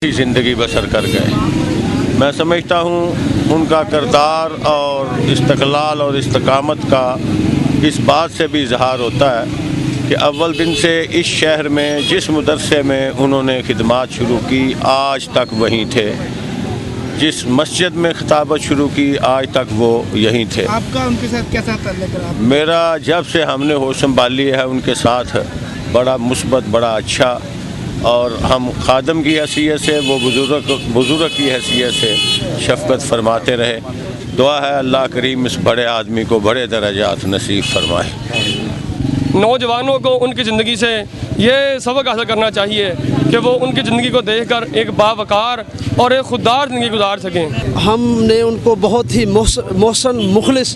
ज़िंदगी बसर कर गए। मैं समझता हूँ उनका किरदार और इस्तक़लाल और इस्तकामत का इस बात से भी इजहार होता है कि अव्वल दिन से इस शहर में जिस मदरसे में उन्होंने खिदमत शुरू की आज तक वहीं थे, जिस मस्जिद में खिताबत शुरू की आज तक वो यहीं थे। आपका उनके साथ कैसा ताल्लुक? मेरा जब से हमने होश संभाली है उनके साथ बड़ा मुस्बत, बड़ा अच्छा, और हम खादम की हैसियत से, वो बुज़ुर्ग की हैसियत से शफ़क़त फरमाते रहे। दुआ है अल्लाह करीम इस बड़े आदमी को बड़े दर्जात नसीब फरमाए। नौजवानों को उनकी ज़िंदगी से ये सबक हासिल करना चाहिए कि वो उनकी ज़िंदगी को देखकर एक बावकार और एक खुददार ज़िंदगी गुजार सकें। हमने उनको बहुत ही मोहसन, मुखलिस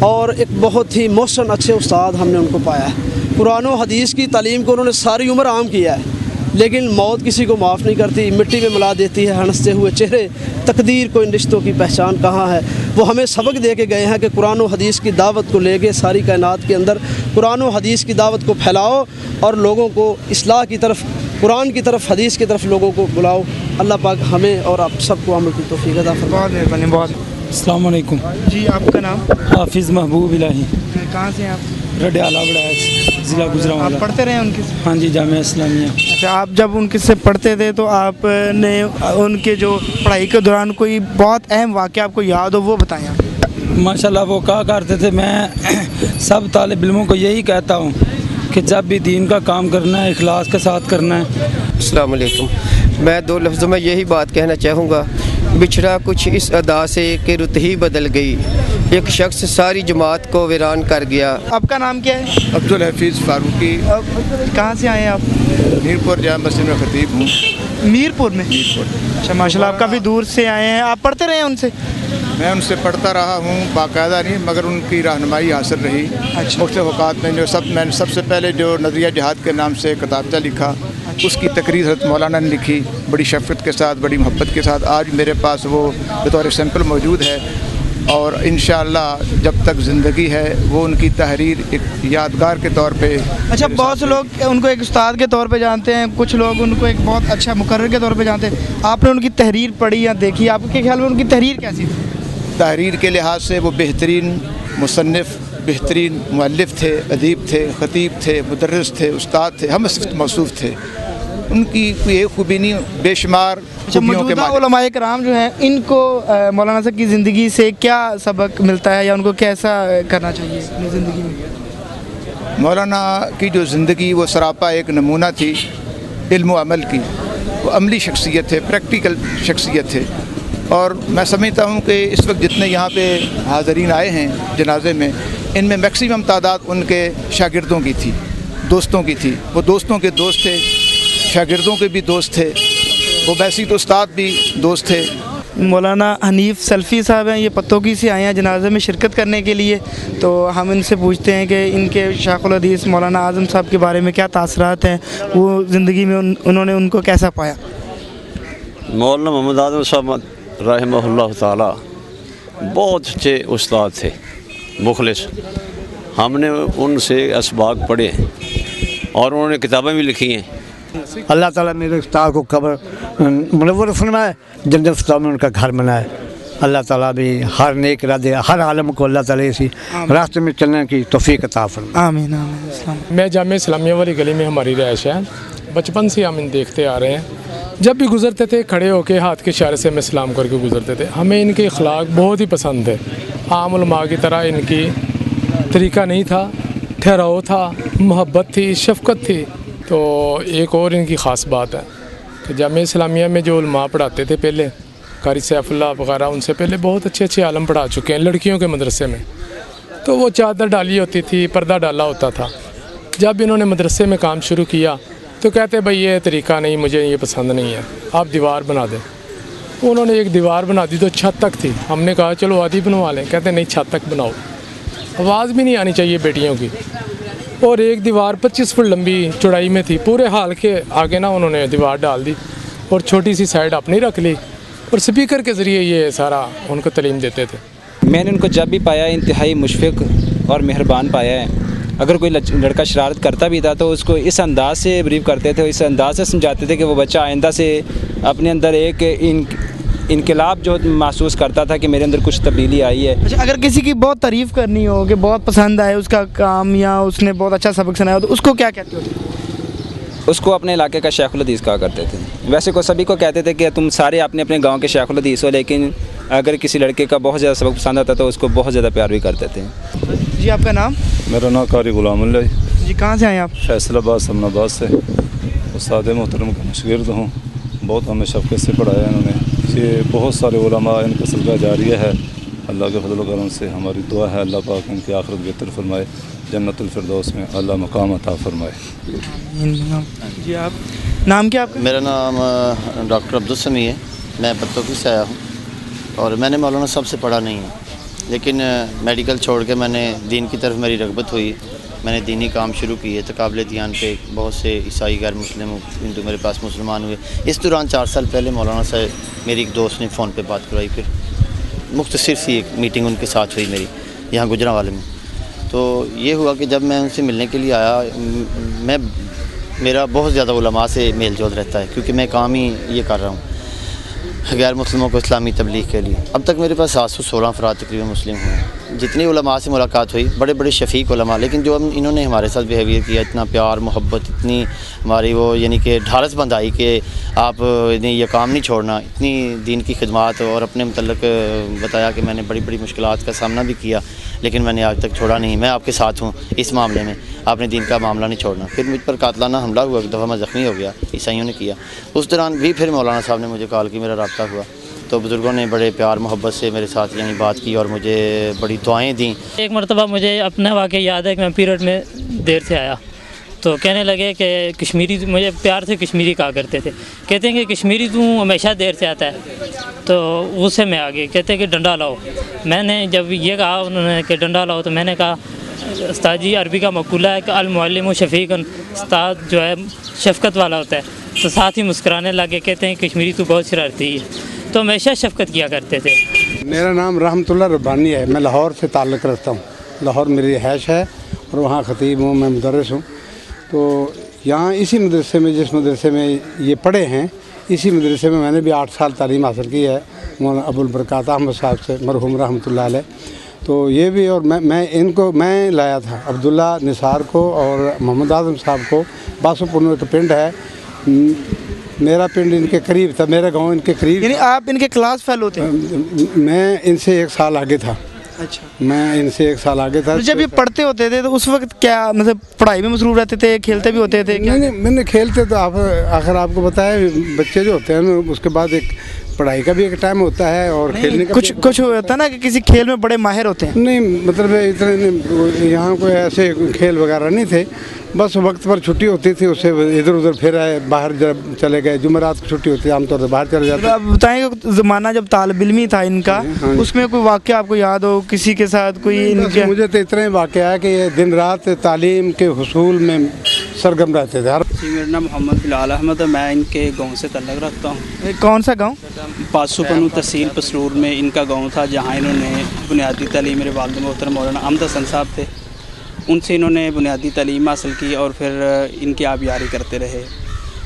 और एक बहुत ही मोहसन अच्छे उस्ताद हमने उनको पाया है। कुरान और हदीस की तालीम को उन्होंने सारी उम्र आम किया है, लेकिन मौत किसी को माफ़ नहीं करती, मिट्टी में मिला देती है हंसते हुए चेहरे। तकदीर को इन रिश्तों की पहचान कहाँ है? वो हमें सबक दे के गए हैं कि कुरान और हदीस की दावत को लेके सारी कायनात के अंदर कुरान और हदीस की दावत को फैलाओ और लोगों को इस्लाह की तरफ, कुरान की तरफ, हदीस की तरफ लोगों को बुलाओ। अल्लाह पाक हमें और आप सबको अमल की तौफीक अता फरमाए। बहुत मेहरबानी। बहुत। अस्सलाम वालेकुम जी, आपका नाम? हाफिज़ महबूब इलाही। कहाँ से हैं आप? रडियाला बड़ाइच, ज़िला गुजरांवाला। आप पढ़ते रहे उनके? हाँ जी, जामिया इस्लामिया। अच्छा, आप जब उनके से पढ़ते थे तो आपने उनके जो पढ़ाई के दौरान कोई बहुत अहम वाक़या आपको याद हो वो बताएं आप। माशाल्लाह वो कहा करते थे, मैं सब तालिब इल्मों को यही कहता हूँ कि जब भी दीन का काम करना है इखलास के साथ करना है। अस्सलाम वालेकुम। मैं दो लफ्ज़ों में यही बात कहना चाहूँगा, बिछड़ा कुछ इस अदा से कि रुत ही बदल गई, एक शख्स सारी जमात को वीरान कर गया। आपका नाम क्या है? अब्दुल हफीज़ फारूकी। कहाँ से आए हैं आप? मीरपुर जामा मस्जिद में खतीब हूँ। मीरपुर में? अच्छा, माशाल्लाह आप काफ़ी दूर से आए हैं। आप पढ़ते रहे हैं उनसे? मैं उनसे पढ़ता रहा हूँ, बाकायदा नहीं मगर उनकी रहनुमाई हासिल रही। अच्छा। मुख्तलिफ औक़ात में मैंने सबसे पहले जो नज़रिया जिहाद के नाम से किताबचा लिखा, उसकी तकरीर हज़रत मौलाना ने लिखी, बड़ी शफ़क़त के साथ, बड़ी मोहब्बत के साथ। आज मेरे पास वो बतौर सैंपल मौजूद है और इंशाअल्लाह जब तक ज़िंदगी है वो उनकी तहरीर एक यादगार के तौर पे। अच्छा, बहुत से लोग उनको एक उस्ताद के तौर पे जानते हैं, कुछ लोग उनको एक बहुत अच्छा मुकर्रर के तौर पे जानते हैं। आपने उनकी तहरीर पढ़ी या देखी, आपके ख्याल में उनकी तहरीर कैसी थी? तहरीर के लिहाज से वो बेहतरीन मुसन्निफ़, बेहतरीन मुअल्लिफ़ थे, अदीब थे, ख़तीब थे, मुदर्रिस थे, उस्ताद थे, हम सिफ़त मौसूफ़ थे। उनकी कोई एक खूबी नहीं, बेशुमार खूबियों के मालिक। उलमाए कराम जो हैं इनको मौलाना साहब की ज़िंदगी से क्या सबक मिलता है या उनको कैसा करना चाहिए अपनी ज़िंदगी में? मौलाना की जो ज़िंदगी वो सरापा एक नमूना थी इल्म व अमल की। वो अमली शख्सियत थे, प्रैक्टिकल शख्सियत थे। और मैं समझता हूँ कि इस वक्त जितने यहाँ पे हाज़रीन आए हैं जनाजे में, इनमें मैक्सिमम तादाद उनके शागिर्दों की थी, दोस्तों की थी। वो दोस्तों के दोस्त थे, शागिर्दों के भी दोस्त थे, वो वैसी तो उस्ताद भी दोस्त थे। मौलाना हनीफ़ सल्फ़ी साहब हैं, ये पत्तोकी से आए हैं जनाजे में शिरकत करने के लिए। तो हम इनसे पूछते हैं कि इनके शाइखुल हदीस मौलाना आज़म साहब के बारे में क्या तासरात हैं, वो ज़िंदगी में उन्होंने उनको कैसा पाया। मौलाना मोहम्मद आज़म साहब रहमहुल्लाह ताला बहुत अच्छे उस्ताद थे, मुखलिस। हमने उनसे असबाक पढ़े हैं और उन्होंने किताबें भी लिखी हैं। अल्लाह ताला मेरे उस्ताद को कब्र मुनव्वर फरमाए, जन्नत फिरदौस में उनका घर बनाए। अल्लाह ताला भी हर नेक इरादे, हर आलम को अल्लाह ताला इसी रास्ते में चलने की तौफीक अता फरमाए। आमीन आमीन। मैं जामिया इस्लामिया वाली गली में हमारी रहायश है। बचपन से हम इन देखते आ रहे हैं, जब भी गुज़रते थे खड़े होकर हाथ के इशारे से हमें सलाम करके गुज़रते थे। हमें इनके अखलाक बहुत ही पसंद है। आम उलमा की तरह इनकी तरीक़ा नहीं था, ठहराव था, मोहब्बत थी, शफ़क़त थी। तो एक और इनकी ख़ास बात है कि जामिया इस्लामिया में जो उलमा पढ़ाते थे पहले, कारी सैफुल्लाह वग़ैरह, उनसे पहले बहुत अच्छे अच्छे आलम पढ़ा चुके हैं लड़कियों के मदरसे में। तो वो चादर डाली होती थी, पर्दा डाला होता था। जब इन्होंने मदरसे में काम शुरू किया तो कहते भाई ये तरीक़ा नहीं, मुझे ये पसंद नहीं है, आप दीवार बना दें। उन्होंने एक दीवार बना दी तो छत तक थी। हमने कहा चलो आधी बनवा लें, कहते नहीं छत तक बनाओ, आवाज़ भी नहीं आनी चाहिए बेटियों की। और एक दीवार 25 फुट लंबी चौड़ाई में थी। पूरे हाल के आगे ना उन्होंने दीवार डाल दी और छोटी सी साइड अपनी रख ली और स्पीकर के ज़रिए ये सारा उनको तालीम देते थे। मैंने उनको जब भी पाया इंतहाई मुशफ़िक़ और मेहरबान पाया है। अगर कोई लड़का शरारत करता भी था तो उसको इस अंदाज़ से ब्रीफ करते थे, इस अंदाज़ से समझाते थे कि वो बच्चा आइंदा से अपने अंदर एक इनकलाब जो महसूस करता था कि मेरे अंदर कुछ तब्दीली आई है। अच्छा, अगर किसी की बहुत तारीफ़ करनी हो कि बहुत पसंद आए उसका काम या उसने बहुत अच्छा सबक सुनाया तो उसको क्या कहते हो? उसको अपने इलाके का शेखुल हदीस कहा करते थे। वैसे को सभी को कहते थे कि तुम सारे अपने अपने गांव के शेखुल हदीस हो, लेकिन अगर किसी लड़के का बहुत ज़्यादा सबक पसंद आता तो उसको बहुत ज़्यादा प्यार भी करते थे। जी, आपका नाम? मेरा नाम कारी गुलाम अल्लाह जी। कहाँ से आए आप? फैसलाबाद समनाबाद से। उस्ताद मोहतरम का शागिर्द हूँ। बहुत हमें शफ़क़त से पढ़ाया इन्होंने। ये बहुत सारे उलमा इनका सदका जारिया है। अल्लाह के फजल करम से हमारी दुआ है अल्लाह पाक इनकी आखिरत बेहतर फरमाए, जन्नतुल फिरदौस में अल्लाह मकाम अता फरमाए। जी, आप नाम क्या आपका? मेरा नाम डॉक्टर अब्दुल समी है। मैं पत्तोकी से आया हूँ और मैंने मौलाना साहब से पढ़ा नहीं है, लेकिन मेडिकल छोड़ के मैंने दीन की तरफ मेरी रग़बत हुई। मैंने दीनी काम शुरू किए। तकाबले दियान पे बहुत से ईसाई गैर मुस्लिम हिंदू मेरे पास मुसलमान हुए। इस दौरान 4 साल पहले मौलाना साहब मेरी एक दोस्त ने फ़ोन पे बात करवाई, फिर मुख्तसर सी एक मीटिंग उनके साथ हुई मेरी यहाँ गुजरांवाले में। तो ये हुआ कि जब मैं उनसे मिलने के लिए आया, मेरा बहुत ज़्यादा उलमा से मेल जोल रहता है क्योंकि मैं काम ही ये कर रहा हूँ गैर मुस्लिमों को इस्लामी तबलीग के लिए। अब तक मेरे पास 716 अफराद तकरीबन मुस्लिम हुए। जितनी उलमा से मुलाकात हुई, बड़े बड़े शफ़ीक उलमा, लेकिन जो इन्होंने हमारे साथ बिहेवियर किया, इतना प्यार मोहब्बत, इतनी हमारी वो यानी कि ढारस बंधाई कि आप ये काम नहीं छोड़ना, इतनी दीन की खिदमत और अपने मतलब बताया कि मैंने बड़ी बड़ी मुश्किलात का सामना भी किया लेकिन मैंने आज तक छोड़ा नहीं। मैं आपके साथ हूँ इस मामले में, आपने दीन का मामला नहीं छोड़ना। फिर मुझ पर कातलाना हमला हुआ, एक दफ़ा मैं ज़ख्मी हो गया, ईसाइयों ने किया। उस दौरान भी फिर मौलाना साहब ने मुझे कॉल की, मेरा रब्ता हुआ तो बुज़ुर्गों ने बड़े प्यार मोहब्बत से मेरे साथ यानी बात की और मुझे बड़ी दुआएं दी। एक मरतबा मुझे अपना वाक़या याद है कि मैं पीरियड में देर से आया तो कहने लगे कि कश्मीरी, मुझे प्यार से कश्मीरी कहा करते थे, कहते हैं कि कश्मीरी तू हमेशा देर से आता है। तो उससे मैं आ गई, कहते हैं कि डंडा लाओ। मैंने जब ये कहा उन्होंने कि डंडा लाओ तो मैंने कहा उस्ताद जी अरबी का मक़ूला है कि अल मुअल्लिमु शफ़ीक़ुन, उस्ताद जो है शफ़क़त वाला होता है। तो साथ ही मुस्कुराने लगे, कहते हैं कश्मीरी तू बहुत शरारती है, तो हमेशा शफ़क़त किया करते थे। मेरा नाम रहमतुल्लाह रब्बानी है। मैं लाहौर से ताल्लुक़ रखता हूँ। लाहौर मेरी रिहाइश है और वहाँ ख़तीब हूँ, मैं मुदर्रिस हूँ। तो यहाँ इसी मदरसे में, जिस मदरसे में ये पढ़े हैं, इसी मदरसे में मैंने भी 8 साल तालीम हासिल की है मौलाना अबुल बरक़ात अहमद साहब से, मरहूम रहमतुल्लाह अलैह। तो ये भी, और मैं लाया था अब्दुल्ला निसार को और मोहम्मद आज़म साहब को। बासुपुर एक पिंड है, मेरा पिंड इनके करीब था, मेरा गांव इनके करीब। यानी आप इनके क्लास फेलो थे? मैं इनसे 1 साल आगे था। अच्छा, मैं इनसे 1 साल आगे था। तो जब ये पढ़ते होते थे तो उस वक्त क्या मतलब पढ़ाई में मसरूफ़ रहते थे, खेलते भी होते थे? नहीं, मैंने खेलते तो आप आखिर आपको बताया, बच्चे जो होते हैं ना उसके बाद एक पढ़ाई का भी एक टाइम होता है और खेलने का कुछ होता है ना कि किसी खेल में बड़े माहिर होते हैं। नहीं, मतलब इतने यहाँ कोई ऐसे खेल वगैरह नहीं थे। बस वक्त पर छुट्टी होती थी, उससे इधर उधर फिर आए, बाहर जब चले गए। जुमेरात को छुट्टी होती है, आमतौर से बाहर चले जाते। आप बताएंगे ज़माना जब तालिब इल्मी था इनका, उसमें कोई वाक़या आपको याद हो किसी के साथ कोई? मुझे तो इतना ही वाक़या है कि ये दिन रात तालीम के हुसूल में सरगम रहते थे। जी, मेरा नाम मोहम्मद बिलाल अहमद है। मैं इनके गांव से तल्लुक़ रखता हूँ। कौन सा गांव? पासुपनू तहसील पसरूर में इनका गांव था, जहाँ इन्होंने बुनियादी तालीम, मेरे वालिद मोहतरम मौलाना अहमद हसन साहब थे, उनसे इन्होंने बुनियादी तालीम हासिल की और फिर इनकी आबियारी करते रहे।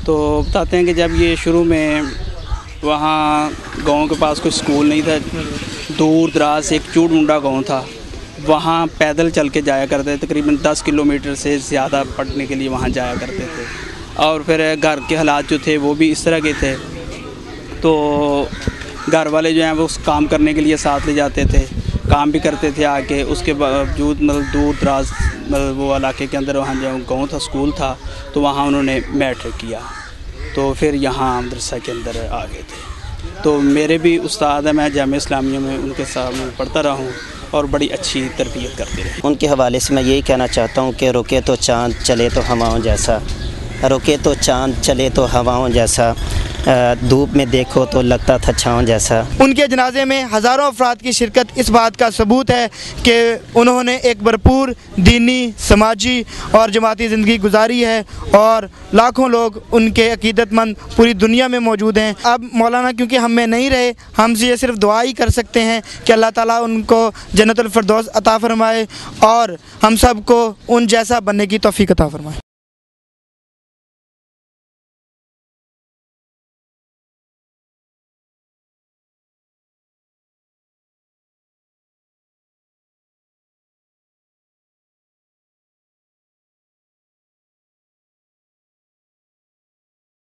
तो बताते हैं कि जब ये शुरू में वहाँ गांव के पास कोई स्कूल नहीं था, दूर दराज एक चूड़मुंडा गांव था, वहाँ पैदल चल के जाया करते थे। तकरीबन 10 किलोमीटर से ज़्यादा पढ़ने के लिए वहाँ जाया करते थे। और फिर घर के हालात जो थे वो भी इस तरह के थे, तो घर वाले जो हैं वो उस काम करने के लिए साथ ले जाते थे, काम भी करते थे आके। उसके बावजूद मतलब दूर दराज मतलब वो इलाके के अंदर वहाँ जो गाँव था, स्कूल था, तो वहाँ उन्होंने मैट्रिक किया। तो फिर यहाँ मदरसा के अंदर आ गए थे। तो मेरे भी उस्ताद हैं, मैं जामिया इस्लामिया में उनके साथ में पढ़ता रहा हूँ और बड़ी अच्छी तरबियत करते रहे। उनके हवाले से मैं यही कहना चाहता हूँ कि रुके तो चाँद चले तो हवाओं जैसा, रुके तो चांद, चले तो हवाओं जैसा, धूप में देखो तो लगता था छाँव जैसा। उनके जनाजे में हज़ारों अफराद की शिरकत इस बात का सबूत है कि उन्होंने एक भरपूर दीनी, समाजी और जमाती ज़िंदगी गुजारी है और लाखों लोग उनके अकीदतमंद पूरी दुनिया में मौजूद हैं। अब मौलाना क्योंकि हम में नहीं रहे, हम ये सिर्फ दुआ ही कर सकते हैं कि अल्लाह ताला उनको जन्नतुल फिरदौस अता फ़रमाए और हम सब को उन जैसा बनने की तौफ़ीक अता फ़रमाए।